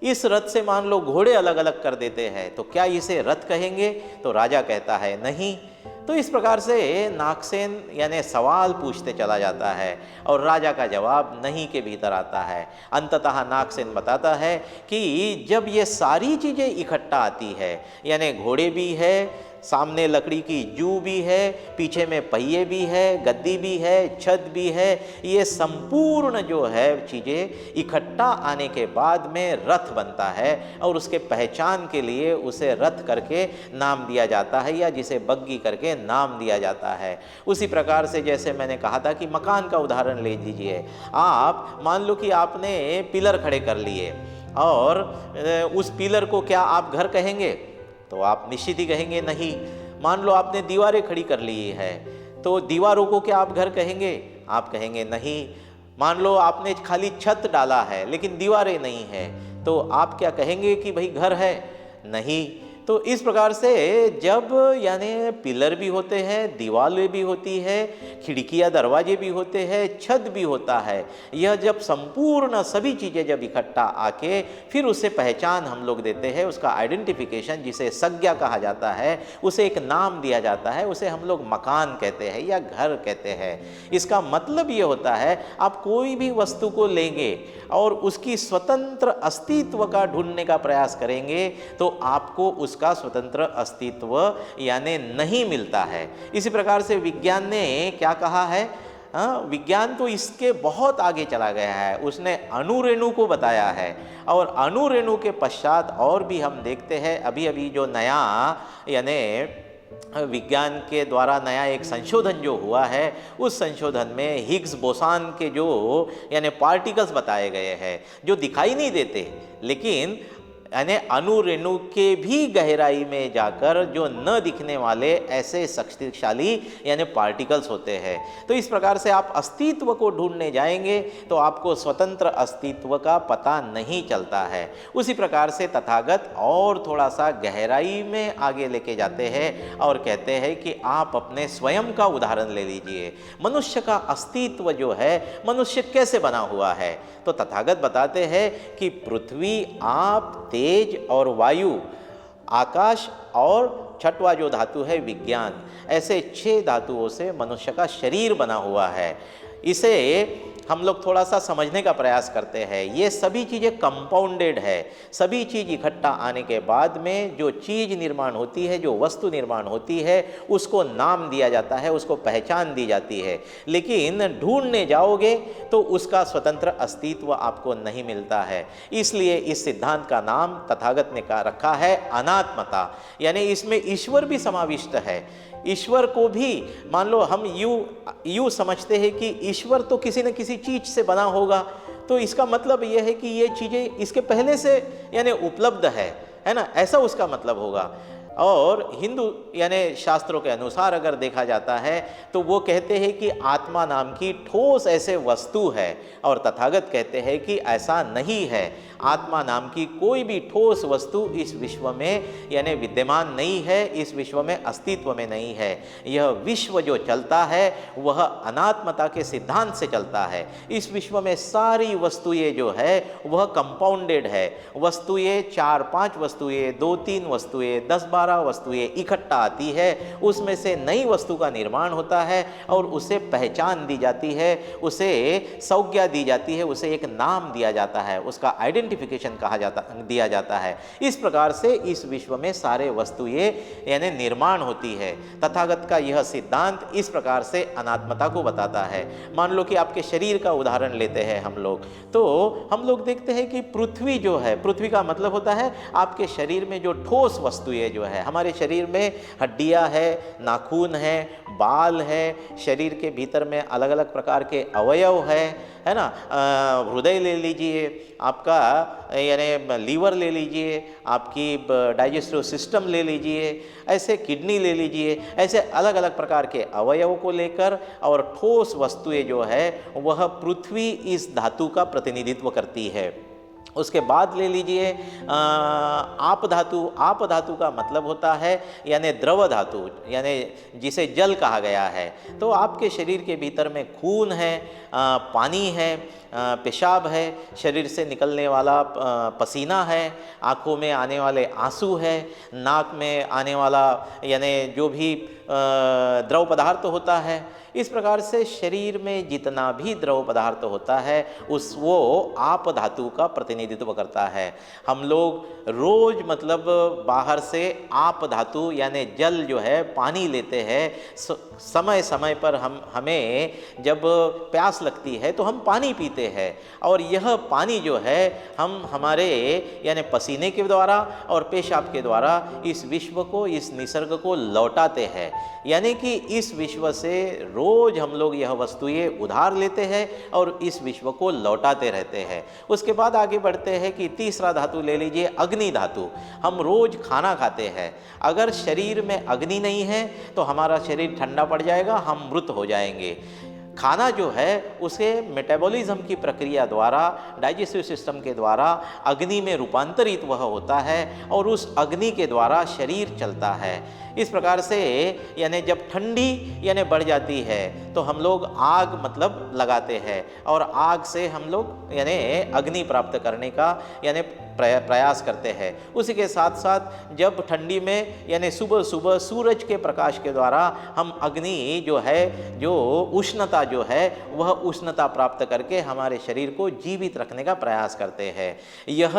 इस रथ से मान लो घोड़े अलग अलग कर देते हैं तो क्या इसे रथ कहेंगे? तो राजा कहता है नहीं। तो इस प्रकार से नागसेन यानी सवाल पूछते चला जाता है और राजा का जवाब नहीं के भीतर आता है। अंततः नागसेन बताता है कि जब ये सारी चीज़ें इकट्ठा आती है यानी घोड़े भी है, सामने लकड़ी की जू भी है, पीछे में पहिए भी है, गद्दी भी है, छत भी है, ये संपूर्ण जो है चीज़ें इकट्ठा आने के बाद में रथ बनता है और उसके पहचान के लिए उसे रथ करके नाम दिया जाता है या जिसे बग्गी करके नाम दिया जाता है। उसी प्रकार से जैसे मैंने कहा था कि मकान का उदाहरण ले लीजिए, आप मान लो कि आपने पिलर खड़े कर लिए और उस पिलर को क्या आप घर कहेंगे? तो आप निश्चित ही कहेंगे नहीं। मान लो आपने दीवारें खड़ी कर ली है तो दीवारों को क्या आप घर कहेंगे? आप कहेंगे नहीं। मान लो आपने खाली छत डाला है लेकिन दीवारें नहीं है तो आप क्या कहेंगे कि भाई घर है? नहीं। तो इस प्रकार से जब यानी पिलर भी होते हैं, दीवारें भी होती है, खिड़कियां दरवाजे भी होते हैं, छत भी होता है, यह जब संपूर्ण सभी चीज़ें जब इकट्ठा आके फिर उसे पहचान हम लोग देते हैं, उसका आइडेंटिफिकेशन जिसे संज्ञा कहा जाता है, उसे एक नाम दिया जाता है, उसे हम लोग मकान कहते हैं या घर कहते हैं। इसका मतलब ये होता है आप कोई भी वस्तु को लेंगे और उसकी स्वतंत्र अस्तित्व का ढूंढने का प्रयास करेंगे तो आपको उसका स्वतंत्र अस्तित्व यानी नहीं मिलता है। इसी प्रकार से विज्ञान ने क्या कहा है? विज्ञान तो इसके बहुत आगे चला गया है, उसने अणुरेणु को बताया है और अणुरेणु के पश्चात और भी हम देखते हैं अभी अभी जो नया यानी विज्ञान के द्वारा नया एक संशोधन जो हुआ है उस संशोधन में हिग्स बोसान के जो यानी पार्टिकल्स बताए गए हैं जो दिखाई नहीं देते लेकिन यानी अणुरेणु के भी गहराई में जाकर जो न दिखने वाले ऐसे शक्तिशाली यानी पार्टिकल्स होते हैं। तो इस प्रकार से आप अस्तित्व को ढूंढने जाएंगे तो आपको स्वतंत्र अस्तित्व का पता नहीं चलता है। उसी प्रकार से तथागत और थोड़ा सा गहराई में आगे लेके जाते हैं और कहते हैं कि आप अपने स्वयं का उदाहरण ले लीजिए। मनुष्य का अस्तित्व जो है, मनुष्य कैसे बना हुआ है? तो तथागत बताते हैं कि पृथ्वी, आप, तेज और वायु, आकाश और छठवा जो धातु है विज्ञान, ऐसे 6 धातुओं से मनुष्य का शरीर बना हुआ है। इसे हम लोग थोड़ा सा समझने का प्रयास करते हैं। ये सभी चीज़ें कंपाउंडेड है। सभी चीज़ इकट्ठा आने के बाद में जो चीज़ निर्माण होती है, जो वस्तु निर्माण होती है, उसको नाम दिया जाता है, उसको पहचान दी जाती है। लेकिन ढूंढने जाओगे तो उसका स्वतंत्र अस्तित्व आपको नहीं मिलता है। इसलिए इस सिद्धांत का नाम तथागत ने रखा है अनात्मता, यानी इसमें ईश्वर भी समाविष्ट है। ईश्वर को भी मान लो हम यूं समझते हैं कि ईश्वर तो किसी न किसी चीज से बना होगा, तो इसका मतलब यह है कि ये चीजें इसके पहले से यानी उपलब्ध है ना, ऐसा उसका मतलब होगा। और हिंदू यानी शास्त्रों के अनुसार अगर देखा जाता है तो वो कहते हैं कि आत्मा नाम की ठोस ऐसे वस्तु है, और तथागत कहते हैं कि ऐसा नहीं है। आत्मा नाम की कोई भी ठोस वस्तु इस विश्व में यानी विद्यमान नहीं है, इस विश्व में अस्तित्व में नहीं है। यह विश्व जो चलता है वह अनात्मता के सिद्धांत से चलता है। इस विश्व में सारी वस्तुएं जो है वह कंपाउंडेड है। वस्तुएं 4-5 वस्तुएं, 2-3 वस्तुएं, 10-12 वस्तुएं इकट्ठा आती है, उसमें से नई वस्तु का निर्माण होता है और उसे पहचान दी जाती है, उसे संज्ञा दी जाती है, उसे एक नाम दिया जाता है, उसका आइडेंटिफिकेशन दिया जाता है। इस प्रकार से इस विश्व में सारे वस्तुएं यानी निर्माण होती है। तथागत का यह सिद्धांत इस प्रकार से अनात्मता को बताता है। मान लो कि आपके शरीर का उदाहरण लेते हैं हम लोग, तो हम लोग देखते हैं कि पृथ्वी जो है, पृथ्वी का मतलब होता है आपके शरीर में जो ठोस वस्तुएं जो है, हमारे शरीर में हड्डियां है, नाखून है, बाल है, शरीर के भीतर में अलग अलग प्रकार के अवयव है ना। हृदय ले लीजिए, आपका यानी लीवर ले लीजिए, आपकी डाइजेस्टिव सिस्टम ले लीजिए, ऐसे किडनी ले लीजिए, ऐसे अलग अलग प्रकार के अवयवों को लेकर और ठोस वस्तुएं जो है वह पृथ्वी इस धातु का प्रतिनिधित्व करती है। उसके बाद ले लीजिए आप धातु। आप धातु का मतलब होता है यानी द्रव धातु, यानी जिसे जल कहा गया है। तो आपके शरीर के भीतर में खून है, पानी है, पेशाब है, शरीर से निकलने वाला पसीना है, आँखों में आने वाले आंसू है, नाक में आने वाला यानी जो भी द्रव पदार्थ होता है। इस प्रकार से शरीर में जितना भी द्रव पदार्थ होता है वो आप धातु का प्रतिनिधित्व करता है। हम लोग रोज मतलब बाहर से आप धातु यानी जल जो है, पानी लेते हैं। समय समय पर हमें जब प्यास लगती है तो हम पानी पीते हैं, और यह पानी जो है हम हमारे यानी पसीने के द्वारा और पेशाब के द्वारा इस विश्व को, इस निसर्ग को लौटाते हैं। यानी कि इस विश्व से रोज हम लोग यह वस्तुएं उधार लेते हैं और इस विश्व को लौटाते रहते हैं। उसके बाद आगे बढ़ते हैं कि तीसरा धातु ले लीजिए, अग्नि धातु। हम रोज खाना खाते हैं, अगर शरीर में अग्नि नहीं है तो हमारा शरीर ठंडा पड़ जाएगा, हम मृत हो जाएंगे। खाना जो है उसे मेटाबॉलिज्म की प्रक्रिया द्वारा, डाइजेस्टिव सिस्टम के द्वारा अग्नि में रूपांतरित वह होता है और उस अग्नि के द्वारा शरीर चलता है। इस प्रकार से यानी जब ठंडी यानी बढ़ जाती है तो हम लोग आग मतलब लगाते हैं, और आग से हम लोग यानी अग्नि प्राप्त करने का यानी प्रयास करते हैं। उसी के साथ साथ जब ठंडी में यानी सुबह सुबह सूरज के प्रकाश के द्वारा हम अग्नि जो है, जो उष्णता जो है, वह उष्णता प्राप्त करके हमारे शरीर को जीवित रखने का प्रयास करते हैं। यह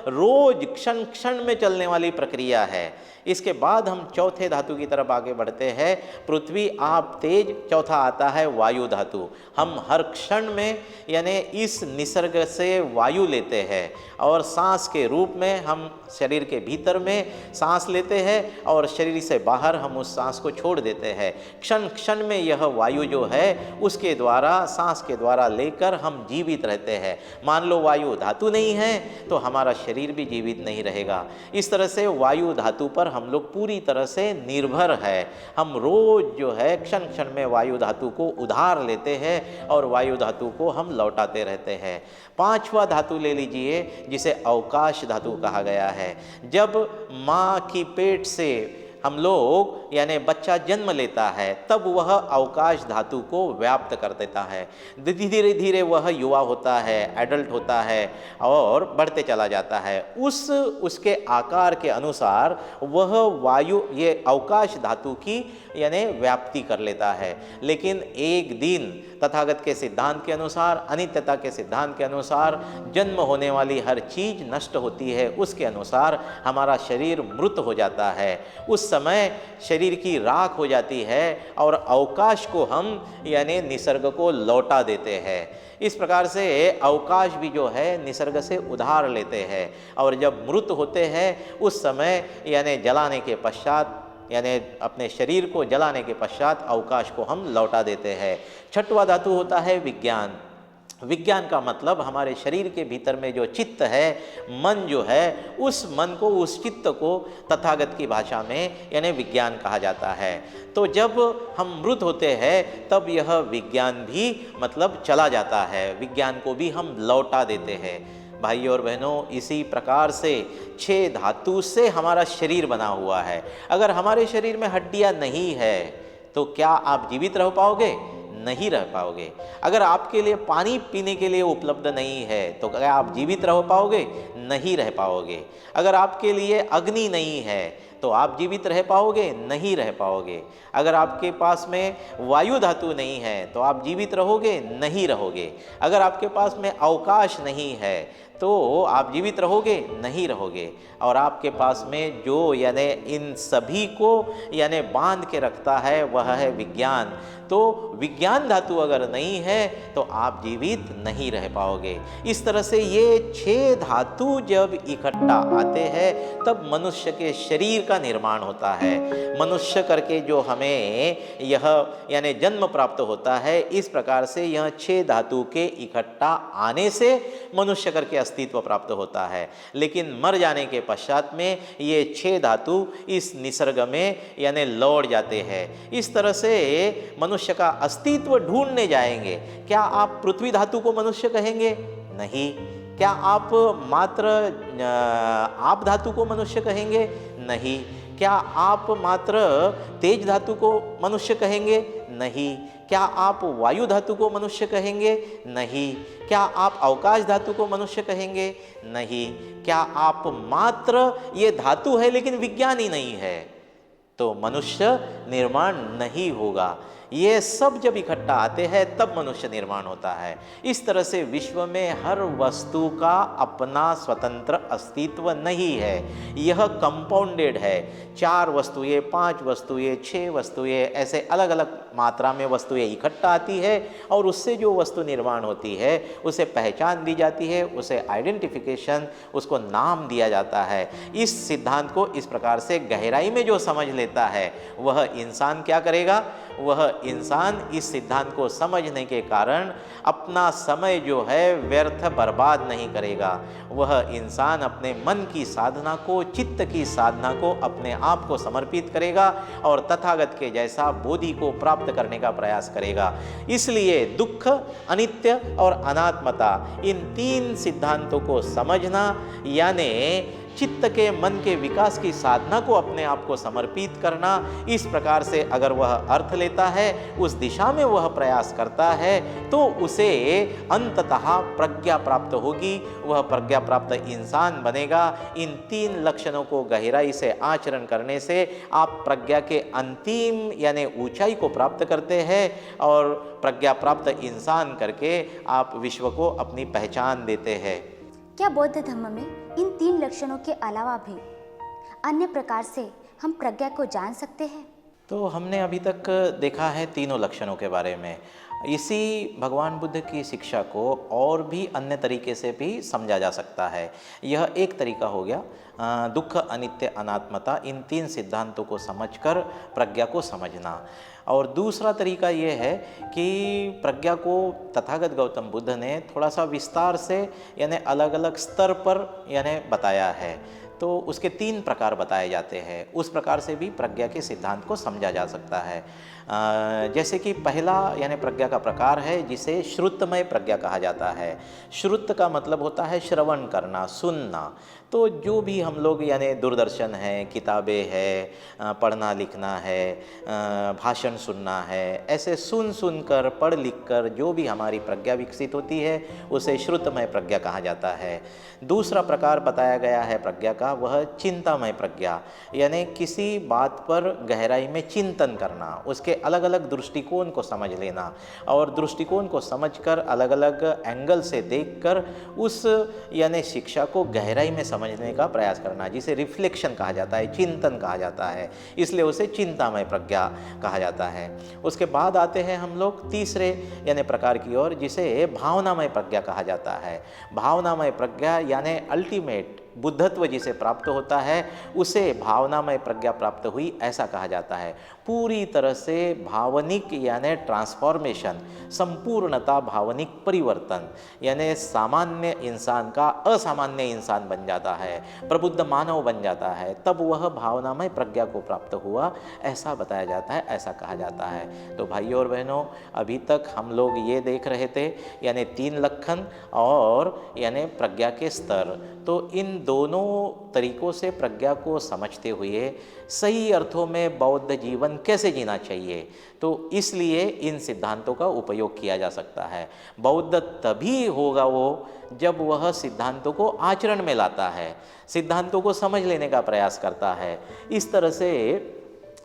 रोज क्षण क्षण में चलने वाली प्रक्रिया है। इसके बाद हम चौथे धातु की तरफ आगे बढ़ते हैं। पृथ्वी, आप, तेज। चौथा आता है वायु धातु। हम हर क्षण में यानी इस निसर्ग से वायु लेते हैं और सांस के रूप में हम शरीर के भीतर में सांस लेते हैं और शरीर से बाहर हम उस सांस को छोड़ देते हैं। क्षण क्षण में यह वायु जो है उसके द्वारा, सांस के द्वारा लेकर हम जीवित रहते हैं। मान लो वायु धातु नहीं है तो हमारा शरीर भी जीवित नहीं रहेगा। इस तरह से वायु धातु पर हम लोग पूरी तरह से निर्भर है। हम रोज जो है क्षण क्षण में वायु धातु को उधार लेते हैं और वायु धातु को हम लौटाते रहते हैं। पांचवा धातु ले लीजिए जिसे अवकाश धातु कहा गया है। जब माँ की पेट से हम लोग यानी बच्चा जन्म लेता है तब वह अवकाश धातु को व्याप्त कर देता है। धीरे धीरे वह युवा होता है, एडल्ट होता है और बढ़ते चला जाता है। उसके आकार के अनुसार वह वायु ये अवकाश धातु की यानी व्याप्ति कर लेता है। लेकिन एक दिन तथागत के सिद्धांत के अनुसार, अनित्यता के सिद्धांत के अनुसार जन्म होने वाली हर चीज नष्ट होती है, उसके अनुसार हमारा शरीर मृत हो जाता है। उस समय शरीर की राख हो जाती है और अवकाश को हम यानी निसर्ग को लौटा देते हैं। इस प्रकार से अवकाश भी जो है निसर्ग से उधार लेते हैं और जब मृत होते हैं उस समय यानी जलाने के पश्चात यानी अपने शरीर को जलाने के पश्चात अवकाश को हम लौटा देते हैं। छठवां धातु होता है विज्ञान। विज्ञान का मतलब हमारे शरीर के भीतर में जो चित्त है, मन जो है, उस मन को, उस चित्त को तथागत की भाषा में यानी विज्ञान कहा जाता है। तो जब हम मृत होते हैं तब यह विज्ञान भी मतलब चला जाता है, विज्ञान को भी हम लौटा देते हैं। भाई और बहनों, इसी प्रकार से 6 धातु से हमारा शरीर बना हुआ है। अगर हमारे शरीर में हड्डियां नहीं है तो क्या आप जीवित रह पाओगे? नहीं रह पाओगे। अगर आपके लिए पानी पीने के लिए उपलब्ध नहीं है तो क्या आप जीवित रह पाओगे? नहीं रह पाओगे। अगर आपके लिए अग्नि नहीं है तो आप जीवित रह पाओगे? नहीं रह पाओगे। अगर आपके पास में वायु धातु नहीं है तो आप जीवित रहोगे? नहीं रहोगे। अगर आपके पास में अवकाश नहीं है तो आप जीवित रहोगे? नहीं रहोगे। और आपके पास में जो यानी इन सभी को यानी बांध के रखता है वह है विज्ञान। तो विज्ञान धातु अगर नहीं है तो आप जीवित नहीं रह पाओगे। इस तरह से ये 6 धातु जब इकट्ठा आते हैं तब मनुष्य के शरीर का निर्माण होता है। मनुष्य करके जो हमें यह यानी जन्म प्राप्त होता है, इस प्रकार से यह 6 धातु के इकट्ठा आने से मनुष्य करके अस्तित्व प्राप्त होता है। लेकिन मर जाने के पश्चात में ये 6 धातु इस निसर्ग में यानी लौट जाते हैं। इस तरह से मनुष्य का अस्तित्व ढूंढने जाएंगे। क्या आप पृथ्वी धातु को मनुष्य कहेंगे? नहीं। क्या आप मात्र आप धातु को मनुष्य कहेंगे? नहीं। क्या आप मात्र तेज धातु को मनुष्य कहेंगे? नहीं। क्या आप वायु धातु को मनुष्य कहेंगे? नहीं। क्या आप अवकाश धातु को मनुष्य कहेंगे? नहीं। क्या आप मात्र ये धातु है लेकिन विज्ञान ही नहीं है तो मनुष्य निर्माण नहीं होगा। ये सब जब इकट्ठा आते हैं तब मनुष्य निर्माण होता है। इस तरह से विश्व में हर वस्तु का अपना स्वतंत्र अस्तित्व नहीं है, यह कंपाउंडेड है। 4 वस्तुएं, 5 वस्तुएं, 6 वस्तुएं, ऐसे अलग अलग मात्रा में वस्तुएं इकट्ठा आती है और उससे जो वस्तु निर्माण होती है उसे पहचान दी जाती है, उसे आइडेंटिफिकेशन, उसको नाम दिया जाता है। इस सिद्धांत को इस प्रकार से गहराई में जो समझ लेता है वह इंसान क्या करेगा? वह इंसान इस सिद्धांत को समझने के कारण अपना समय जो है व्यर्थ बर्बाद नहीं करेगा। वह इंसान अपने मन की साधना को, चित्त की साधना को, अपने आप को समर्पित करेगा और तथागत के जैसा बोधि को प्राप्त करने का प्रयास करेगा। इसलिए दुख, अनित्य और अनात्मता, इन 3 सिद्धांतों को समझना यानी चित्त के, मन के विकास की साधना को अपने आप को समर्पित करना, इस प्रकार से अगर वह अर्थ लेता है, उस दिशा में वह प्रयास करता है तो उसे अंततः प्रज्ञा प्राप्त होगी, वह प्रज्ञा प्राप्त इंसान बनेगा। इन 3 लक्षणों को गहराई से आचरण करने से आप प्रज्ञा के अंतिम यानी ऊंचाई को प्राप्त करते हैं और प्रज्ञा प्राप्त इंसान करके आप विश्व को अपनी पहचान देते हैं। क्या बौद्ध धर्म में इन 3 लक्षणों के अलावा भी अन्य प्रकार से हम प्रज्ञा को जान सकते हैं? तो हमने अभी तक देखा है तीनों लक्षणों के बारे में। इसी भगवान बुद्ध की शिक्षा को और भी अन्य तरीके से भी समझा जा सकता है। यह एक तरीका हो गया, दुख, अनित्य, अनात्मता, इन 3 सिद्धांतों को समझकर प्रज्ञा को समझना। और दूसरा तरीका ये है कि प्रज्ञा को तथागत गौतम बुद्ध ने थोड़ा सा विस्तार से यानी अलग अलग स्तर पर यानी बताया है, तो उसके 3 प्रकार बताए जाते हैं। उस प्रकार से भी प्रज्ञा के सिद्धांत को समझा जा सकता है। जैसे कि पहला यानी प्रज्ञा का प्रकार है जिसे श्रुतमय प्रज्ञा कहा जाता है। श्रुत का मतलब होता है श्रवण करना, सुनना। तो जो भी हम लोग यानी दूरदर्शन है, किताबें है, पढ़ना लिखना है, भाषण सुनना है, ऐसे सुन कर पढ़ लिख कर जो भी हमारी प्रज्ञा विकसित होती है उसे श्रुतमय प्रज्ञा कहा जाता है। दूसरा प्रकार बताया गया है प्रज्ञा का, वह चिंतामय प्रज्ञा, यानी किसी बात पर गहराई में चिंतन करना, उसके अलग अलग दृष्टिकोण को समझ लेना और दृष्टिकोण को समझकर अलग अलग एंगल से देखकर उस यानी शिक्षा को गहराई में समझने का प्रयास करना, जिसे रिफ्लेक्शन कहा जाता है, चिंतन कहा जाता है, इसलिए उसे चिंतामय प्रज्ञा कहा जाता है। उसके बाद आते हैं हम लोग तीसरे यानी प्रकार की ओर, जिसे भावनामय प्रज्ञा कहा जाता है। भावनामय प्रज्ञा यानी अल्टीमेट बुद्धत्व जिसे प्राप्त होता है उसे भावनामय प्रज्ञा प्राप्त हुई ऐसा कहा जाता है। पूरी तरह से भावनिक यानी ट्रांसफॉर्मेशन, संपूर्णता, भावनिक परिवर्तन, यानी सामान्य इंसान का असामान्य इंसान बन जाता है, प्रबुद्ध मानव बन जाता है, तब वह भावनामय प्रज्ञा को प्राप्त हुआ ऐसा बताया जाता है, ऐसा कहा जाता है। तो भाइयों और बहनों, अभी तक हम लोग ये देख रहे थे यानी 3 लक्षण और यानी प्रज्ञा के स्तर। तो इन दोनों तरीकों से प्रज्ञा को समझते हुए सही अर्थों में बौद्ध जीवन कैसे जीना चाहिए, तो इसलिए इन सिद्धांतों का उपयोग किया जा सकता है। बौद्ध तभी होगा वो जब वह सिद्धांतों को आचरण में लाता है, सिद्धांतों को समझ लेने का प्रयास करता है। इस तरह से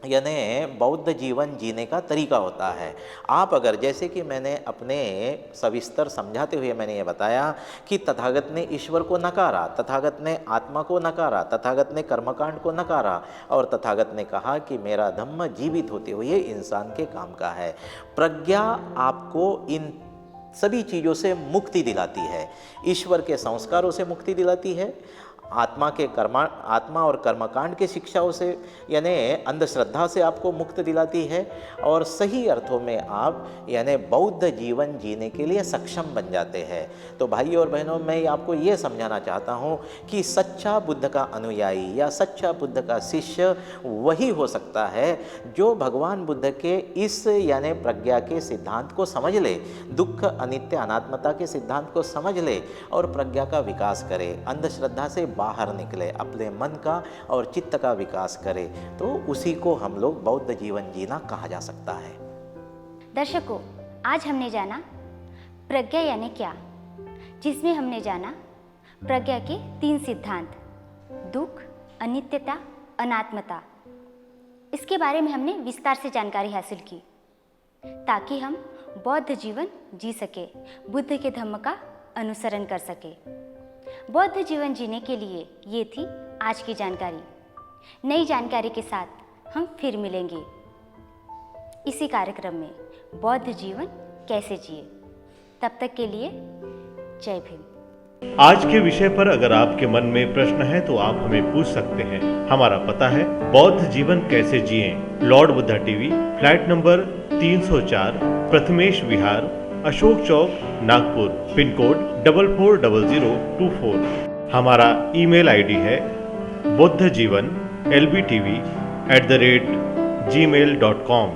यानी बौद्ध जीवन जीने का तरीका होता है। आप अगर, जैसे कि मैंने अपने सविस्तर समझाते हुए मैंने ये बताया कि तथागत ने ईश्वर को नकारा, तथागत ने आत्मा को नकारा, तथागत ने कर्मकांड को नकारा और तथागत ने कहा कि मेरा धम्म जीवित होते हुए इंसान के काम का है। प्रज्ञा आपको इन सभी चीज़ों से मुक्ति दिलाती है, ईश्वर के संस्कारों से मुक्ति दिलाती है, आत्मा और कर्मकांड के शिक्षाओं से यानी अंधश्रद्धा से आपको मुक्त दिलाती है और सही अर्थों में आप यानी बौद्ध जीवन जीने के लिए सक्षम बन जाते हैं। तो भाइयों और बहनों, मैं आपको ये समझाना चाहता हूँ कि सच्चा बुद्ध का अनुयायी या सच्चा बुद्ध का शिष्य वही हो सकता है जो भगवान बुद्ध के इस यानी प्रज्ञा के सिद्धांत को समझ ले, दुख अनित्य अनात्मता के सिद्धांत को समझ ले और प्रज्ञा का विकास करे, अंधश्रद्धा से बाहर निकले, अपने मन का और चित्त का विकास करे, तो उसी को हम लोग बौद्ध जीवन जीना कहा जा सकता है। दर्शकों, आज हमने जाना प्रज्ञा यानी क्या, जिसमें हमने जाना प्रज्ञा के 3 सिद्धांत, दुख, अनित्यता, अनात्मता। इसके बारे में हमने विस्तार से जानकारी हासिल की ताकि हम बौद्ध जीवन जी सके, बुद्ध के धम्म का अनुसरण कर सके। बौद्ध जीवन जीने के लिए ये थी आज की जानकारी। नई जानकारी के साथ हम फिर मिलेंगे इसी कार्यक्रम में, बौद्ध जीवन कैसे जिए। तब तक के लिए जय भीम। आज के विषय पर अगर आपके मन में प्रश्न है तो आप हमें पूछ सकते हैं। हमारा पता है बौद्ध जीवन कैसे जिए, Lord Buddha TV, flat number 304, Prathamesh Vihar, Ashok Chowk, Nagpur, pin code 440024। हमारा ईमेल आईडी है buddhajivan lbtv@gmail.com।